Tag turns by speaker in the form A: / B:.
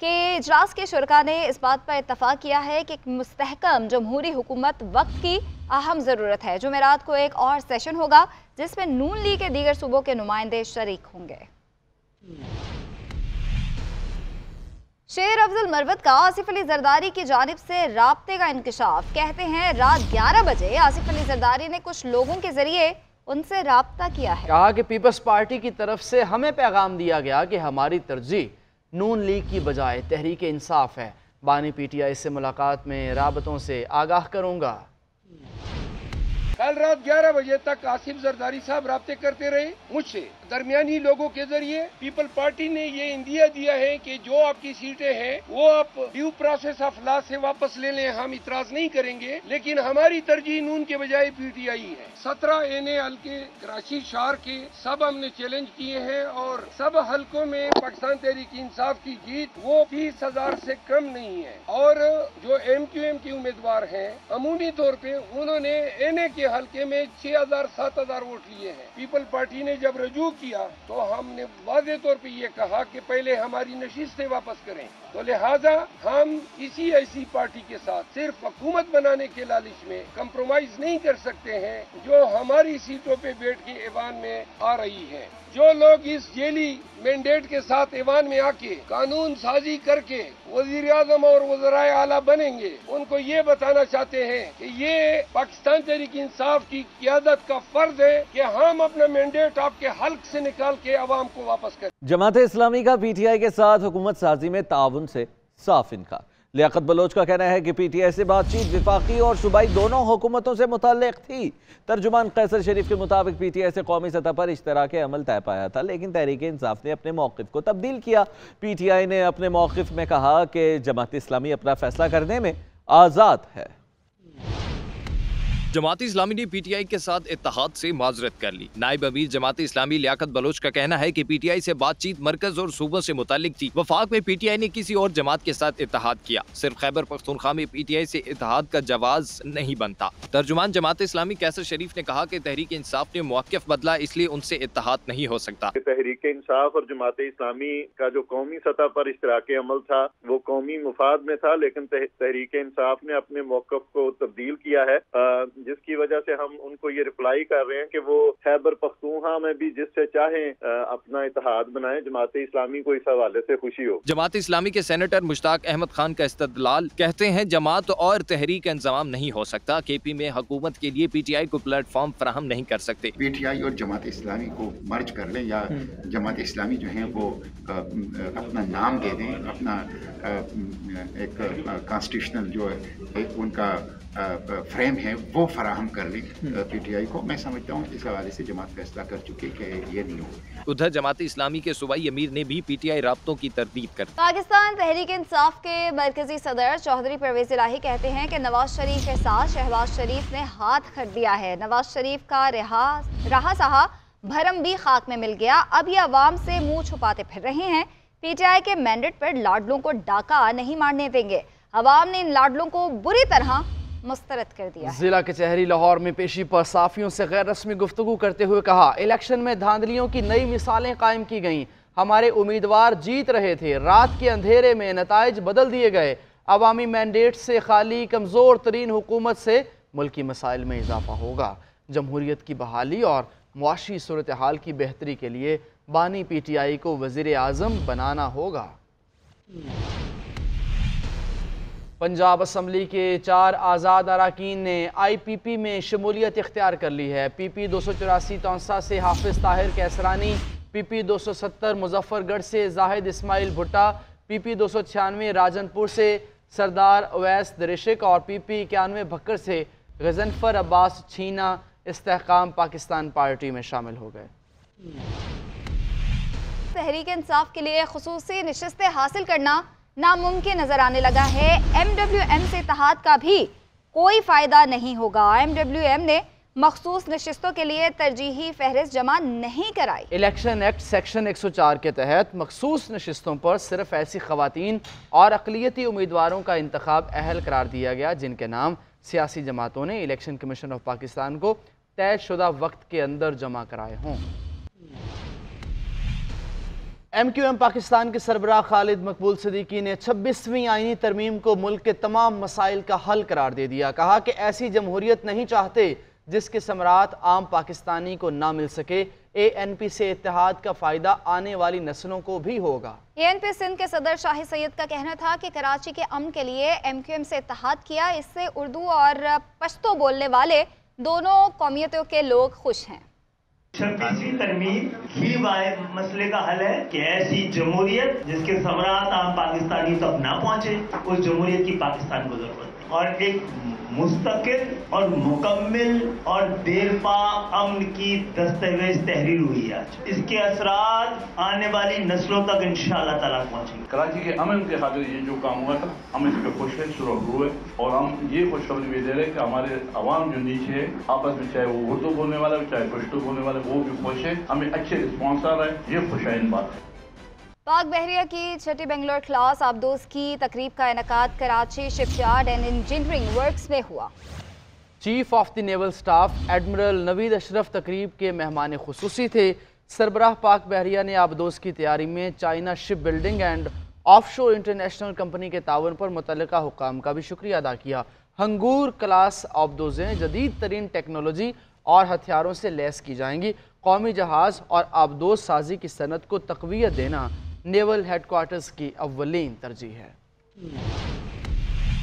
A: کہ اجلاس کے شرکا نے اس بات پر اتفاق کیا ہے کہ ایک مستحکم جمہوری حکومت وقت کی اہم ضرورت ہے۔ جمعرات کو ایک اور سیشن ہوگا جس میں نون لیگ کے دیگر صوبوں کے نمائندے شریک ہوں گے۔ شیر افضل مروت کا آصف علی زرداری کی جانب سے رابطے کا انکشاف۔ کہتے ہیں رات 11 بجے آصف علی زرداری نے کچھ لوگوں کے ذریعے ان سے رابطہ کیا ہے۔
B: کہا کہ پیپلز پارٹی کی طرف سے ہمیں پیغام دیا گیا کہ ہماری ترجیح نون لیگ کی بجائے تحریک انصاف ہے۔ بانی پی ٹی آئی سے ملاقات میں رابطوں سے آگاہ کروں گا۔
C: کل رات 11 بجے تک آصف زرداری صاحب رابطے کرتے رہے مجھ سے درمیانی لوگوں کے ذریعے۔ پیپل پارٹی نے یہ اندیا دیا ہے کہ جو آپ کی سیٹیں ہیں وہ آپ ڈیو پروسیس آف لا سے واپس لے لیں، ہم اعتراض نہیں کریں گے، لیکن ہماری ترجیح نون کے بجائے پی ٹی آئی ہے۔ 17 این حلقے کراچی شہر کے سب ہم نے چیلنج کیے ہیں اور سب حلقوں میں پاکستان تحریک انصاف کی جیت وہ 30,000 سے کم نہیں ہے۔ اور جو ایم کیو ایم کے امیدوار ہیں عمومی طور پہ انہوں نے این اے کے حلقے میں 6,000 7,000 ووٹ لیے ہیں۔ پیپل پارٹی نے جب رجوع کیا تو ہم نے واضح طور پہ یہ کہا کہ پہلے ہماری نشستیں واپس کریں، تو لہٰذا ہم کسی ایسی پارٹی کے ساتھ صرف حکومت بنانے کے لالچ میں کمپرومائز نہیں کر سکتے ہیں جو ہماری سیٹوں پہ بیٹھ کے ایوان میں آ رہی ہے۔ جو لوگ اس جیلی مینڈیٹ کے ساتھ ایوان میں آ کے قانون سازی کر کے وزیر اعظم اور وزرائے اعلیٰ بنیں گے، ان کو یہ بتانا چاہتے ہیں کہ یہ پاکستان تحریک انصاف کی قیادت کا فرض ہے کہ ہم اپنا مینڈیٹ آپ کے حلق سے نکال کے عوام کو واپس کریں۔
D: جماعت اسلامی کا پی ٹی آئی کے ساتھ حکومت سازی میں تعاون سے صاف انکار۔ لیاقت بلوچ کا کہنا ہے کہ پی ٹی آئی سے بات چیت وفاقی اور صوبائی دونوں حکومتوں سے متعلق تھی۔ ترجمان قیصر شریف کے مطابق پی ٹی آئی سے قومی سطح پر اشتراک عمل طے پایا تھا، لیکن تحریک انصاف نے اپنے موقف کو تبدیل کیا۔ پی ٹی آئی نے اپنے موقف میں کہا کہ جماعت اسلامی اپنا فیصلہ کرنے میں آزاد ہے۔
E: جماعت اسلامی نے پی ٹی آئی کے ساتھ اتحاد سے معذرت کر لی۔ نائب امیر جماعت اسلامی لیاقت بلوچ کا کہنا ہے کہ پی ٹی آئی سے بات چیت مرکز اور صوبوں سے متعلق تھی۔ وفاق میں پی ٹی آئی نے کسی اور جماعت کے ساتھ اتحاد کیا، صرف خیبر پختونخوا میں پی ٹی آئی سے اتحاد کا جواز نہیں بنتا۔ ترجمان جماعت اسلامی قیصر شریف نے کہا کہ تحریک انصاف نے موقف بدلا، اس لیے ان سے اتحاد نہیں ہو سکتا۔
F: تحریک انصاف اور جماعت اسلامی کا جو قومی سطح پر اشتراک عمل تھا وہ قومی مفاد میں تھا، لیکن تحریک انصاف نے اپنے موقف کو تبدیل کیا ہے، جس کی وجہ سے ہم ان کو یہ رپلائی کر رہے ہیں کہ وہ خیبر پختونخوا میں بھی جس سے چاہیں اپنا اتحاد بنائیں، جماعت اسلامی کو اس حوالے سے خوشی ہو۔
E: جماعت اسلامی کے سینیٹر مشتاق احمد خان کا استدلال، کہتے ہیں جماعت اور تحریک انضمام نہیں ہو سکتا، کے پی میں حکومت کے لیے پی ٹی آئی کو پلیٹ فارم فراہم نہیں کر سکتے۔
G: پی ٹی آئی اور جماعت اسلامی کو مرج کر لیں یا جماعت اسلامی جو ہیں وہ اپنا نام دے دیں، اپنا ایک کانسٹیٹیوشنل جو ہے ان کا فریم ہے وہ فراہم کر لیں پی ٹی آئی کو۔ میں سمجھتا ہوں اس حوالے سے جماعت فیصلہ کر چکی کہ یہ نہیں ہوگا۔
E: ادھر جماعت اسلامی کے صوبائی امیر نے بھی پی ٹی آئی رابطوں کی تردید کر دی۔
A: پاکستان تحریک انصاف کے مرکزی صدر چودھری پرویز الہی کہتے ہیں کہ نواز شریف کے ساتھ شہباز شریف نے ہاتھ کھڑ دیا ہے۔ نواز شریف کا رہا سہا بھرم بھی خاک میں مل گیا، اب یہ عوام سے منہ چھپاتے پھر رہے ہیں۔ پی ٹی آئی کے مینڈیٹ پر لاڈلوں کو ڈاکہ نہیں مارنے دیں گے۔ عوام نے ان لاڈلوں کو بری طرح مسترد کر دیا ہے۔
B: ضلع کچہری لاہور میں پیشی پر صحافیوں سے غیر رسمی گفتگو کرتے ہوئے کہا، الیکشن میں دھاندلیوں کی نئی مثالیں قائم کی گئیں، ہمارے امیدوار جیت رہے تھے، رات کے اندھیرے میں نتائج بدل دیے گئے، عوامی مینڈیٹ سے خالی کمزور ترین حکومت سے ملکی مسائل میں اضافہ ہوگا۔ جمہوریت کی بحالی اور معاشی صورتحال کی بہتری کے لیے بانی پی ٹی آئی کو وزیر اعظم بنانا ہوگا۔ پنجاب اسمبلی کے 4 آزاد اراکین نے آئی پی پی میں شمولیت اختیار کر لی ہے۔ پی پی 284 تونسا سے حافظ طاہر کیسرانی، پی پی 270 مظفر گڑھ سے زاہد اسماعیل بھٹا، پی پی 296 راجن پور سے سردار اویس درشک اور پی پی 91 بھکر سے غضنفر عباس چھینا استحکام پاکستان پارٹی میں شامل ہو گئے۔
A: تحریک انصاف کے لیے خصوصی نشستیں حاصل کرنا ناممکن نظر آنے لگا ہے۔ ایم ڈبلیو ایم سے اتحاد کا بھی کوئی فائدہ نہیں ہوگا۔ ایم ڈبلیو ایم نے مخصوص نشستوں کے لیے ترجیحی فہرست جمع نہیں کرائی۔
B: الیکشن ایکٹ سیکشن 104 کے تحت مخصوص نشستوں پر صرف ایسی خواتین اور اقلیتی امیدواروں کا انتخاب اہل قرار دیا گیا جن کے نام سیاسی جماعتوں نے الیکشن کمیشن آف پاکستان کو طے شدہ وقت کے اندر جمع کرائے ہوں۔ MQM پاکستان کے سربراہ خالد مقبول صدیقی نے 26ویں آئینی ترمیم کو ملک کے تمام مسائل کا حل قرار دے دیا. کہا کہ ایسی جمہوریت نہیں چاہتے جس کے ثمرات عام پاکستانی کو نہ مل سکے. ANP سے اتحاد کا فائدہ آنے والی نسلوں کو بھی ہوگا.
A: ANP سندھ کے صدر شاہد سید کا کہنا تھا کہ کراچی کے امن کے لیے MQM سے اتحاد کیا. اس سے اردو اور پشتو بولنے والے دونوں قومیتوں کے لوگ خوش ہیں.
H: 26ویں ترمیم ہی واحد مسئلے کا حل ہے کہ ایسی جمہوریت جس کے ثمرات عام پاکستانی تک نہ پہنچے، اس جمہوریت کی پاکستان کو ضرورت ہے. اور ایک مستقل اور مکمل اور دیرپا امن کی دستاویز تحریر ہوئی ہے. اس کے اثرات آنے والی نسلوں تک انشاءاللہ تعالیٰ پہنچیں گے.
I: کراچی کے امن کے خاطر یہ جو کام ہوا تھا ہم اس پہ خوش ہیں، سرخرو ہے، اور ہم یہ خوشخبری بھی دے رہے ہیں کہ ہمارے عوام جو نیچے ہے آپس میں، چاہے وہ اردو بولنے والا ہو چاہے پشتو بولنے والا، وہ بھی خوش ہے. ہمیں اچھے رسپانس آ رہا ہے، یہ خوشائن بات ہے.
A: پاک بحریہ کی چھٹی بنگلور کلاس آبدوز کی تقریب کا انعقاد Karachi shipyard and engineering works میں ہوا.
B: Chief of the naval staff admiral Naveed Ashraf تقریب کے مہمان خصوصی تھے. سربراہ پاک بحریہ نے آبدوز کی تیاری میں China ship building and of شور انٹرنیشنل کمپنی کے تعاون پر متعلقہ حکام کا بھی شکریہ ادا کیا. ہنگور کلاس آبدوزیں جدید ترین ٹیکنالوجی اور ہتھیاروں سے لیس کی جائیں گی. قومی جہاز اور آبدوز سازی کی صنعت کو تقویت دینا نیول ہیڈ کوارٹرز کی اولین ترجیح ہے.